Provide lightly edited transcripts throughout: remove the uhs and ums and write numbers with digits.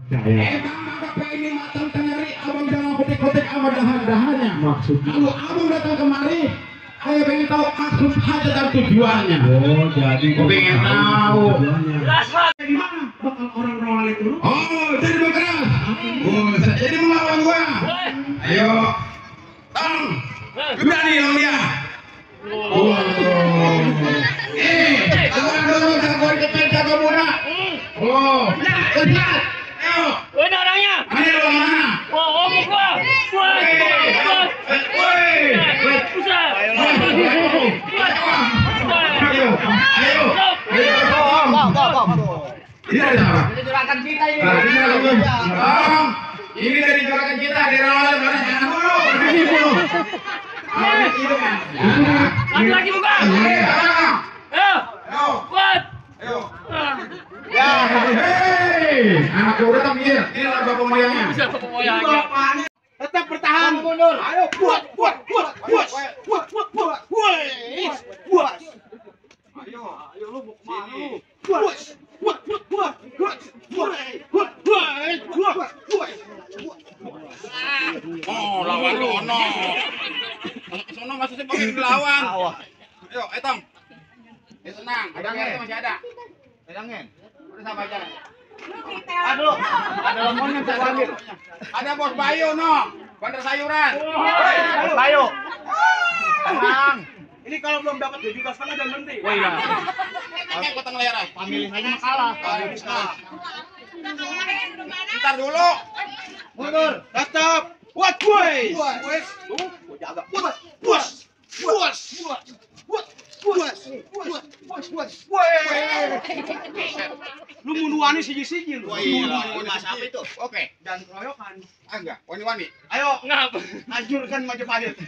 Emang bapak ini matang kemari, abang jangan kotek-kotek sama dahan-dahannya. Maksudnya? Kalau abang datang kemari, saya pengen tahu maksud hajat dan tujuannya. Oh, jadi gue pengen tahu. Di mana bakal orang-orang itu? Oh, jadi berkeras. Oh, jadi melawan gua. Ayo, tong. Berani lo dia. Oh. Jangan jago dikepet jago muda. Oh, lihat. Ayo. Mana orangnya? Mana lo mana? Wah, omong gua. Woi. Pusat. Ayo. Ini dari siapa? Ini juragan kita ini. Ini dari juragan kita, dari awal jangan dulu. Lagi buka. Ayo. Kuat. Ayo. Ya, hei, anak udah tak mikir. Ini lah bapak moyangnya. Bisa bapak moyangnya. Tetap bertahan. Mundur. Ayo, buat. Ayo lu mau kemana lu? Oh, lawan lu ono. Sono maksudnya pengen lawan. Ayo, Etong. Ya tenang, ada itu masih ada. Pegangin. Udah sama aja. Aduh, ada lemonnya saya ambil. Ada Bos Bayu no, bandar sayuran. Bos Bayu. Tenang. Ini kalau belum dapat 17,5 dan berhenti. Wah, iya. Pakai potong layar. Pamilih aja kalah. Ntar dulu. Mundur. Tetap. What boys? Tuh, gua jaga. Lu munuani siji-siji lu. Mas apa itu? Oke. Dan keroyokan. Enggak, wani-wani. Ayo, Ngap. hancurkan Majapahit.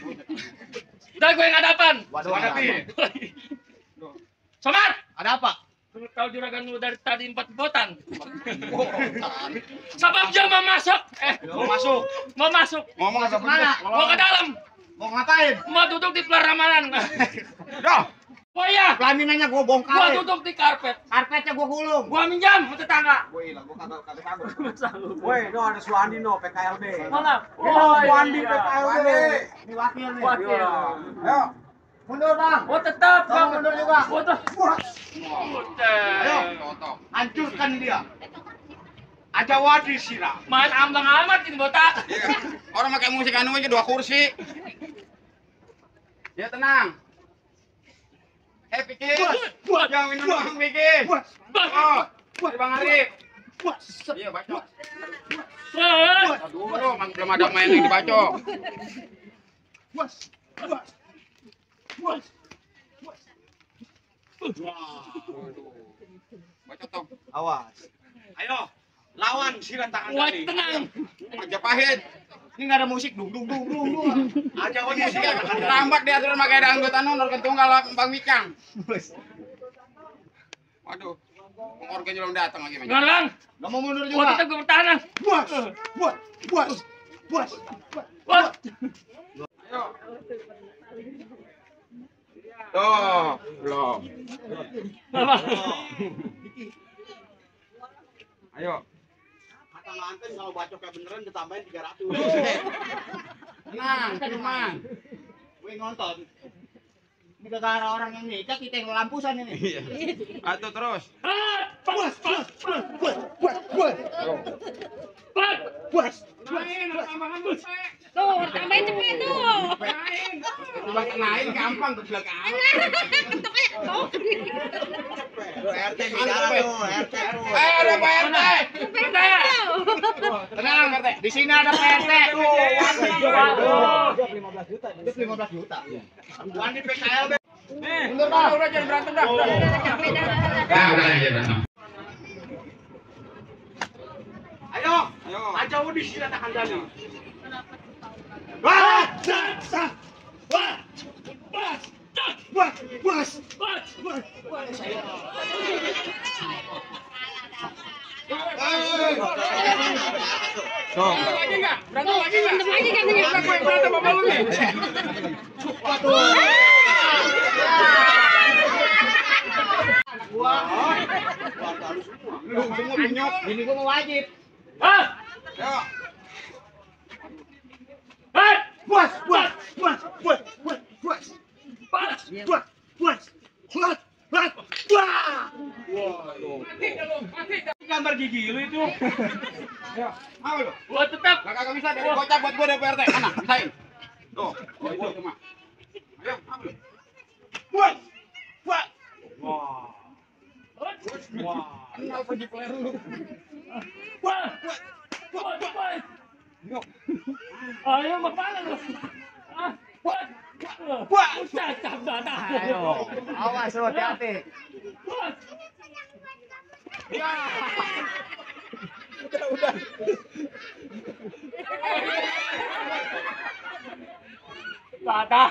Udah gue yang hadapan. Waduh, Hadapi. Somat. ada apa? Lu tahu juragan lu dari tadi 4 botan. Sabab jam mau masuk. Mau masuk. Mau masuk. Ngomong apa Mana? Mau ke dalam. Mau ngapain? Mau duduk di pelaraman. Dah. Oh iya. Pelaminannya gua Gua bongkar. duduk di karpet. Karpetnya gua gulung. Gua minjam sama tetangga. Gua hilang, gua kagak sanggup. Woi, no ada Suandi no PKLB. Mana? Suandi iya. PKLB. Ini wakil nih. Wakil. Ayo. Mundur, Bang. Oh tetap. Bang, mundur juga. Oh tetap. Ayo. Hancurkan dia. Aja wadi sirah. Main ambang amat ini botak. Orang pakai musik anu aja 2 kursi. Ya tenang. Pikir. Yang minum Bang Pikir. Oh, dari Bang Arif. Iya, baca. Aduh, belum ada main yang dibaca. Baca tong. Awas. Ayo. Lawan silat tangan Wah, tadi. tenang. Majapahit. Ini enggak ada musik dung. Aja wadi sirah. Rambak dia aturan pakai ada anggota nonor tunggal Bang Mikang. Waduh. Organ belum datang lagi. Enggak, Bang. Enggak mau mundur Gua juga. tetap gua bertahan. Buat. Wah. Ayo. Tuh, belum. Apa? Ayo. Kata nganten kalau bacoknya beneran ditambahin 300. Tenang, teman. Gue nonton. Ini gara-gara orang yang nikah kita yang lampusan ini. Atuh terus. Main, tambahan busek. Tuh, tambahin cepet tuh. Coba kenain gampang ke belakang. RT bicara tuh, RT tuh. Ada Pak RT. Tenang, di sini ada PRT. Tuh, Waduh. 15 juta. 15 juta. Wandi PKLB. Nih, udah jangan berantem dah. Udah aja berantem. Ayo, Ayo. aja Wudi silat akan dali. Berantem lagi enggak? Berantem lagi enggak? Berantem lagi katanya. Gue yang berantem sama lu nih. Lu semua punyok. Ini gua mau wajib. Ah! Ayo. Hey! Puas, puas, puas, puas, puas, puas. Pas! Puas, puas, puas, puas, puas. Gambar gigi lu itu. Ayo, mau lu. Gua tetap. Lah kagak bisa dari bocah buat gua dari PRT. Mana? Bisain. Tuh, gua cuma. Ayo, ambil. Puas, puas. Wah. Wah. Kenapa di player lu? Wah. Wah, wah. Ayo, magpala lu. Ah, wah. Wah. Cakap dah dah. Ayo, awas lu, hati-hati. Wah. Ya. Udah. Dah dah.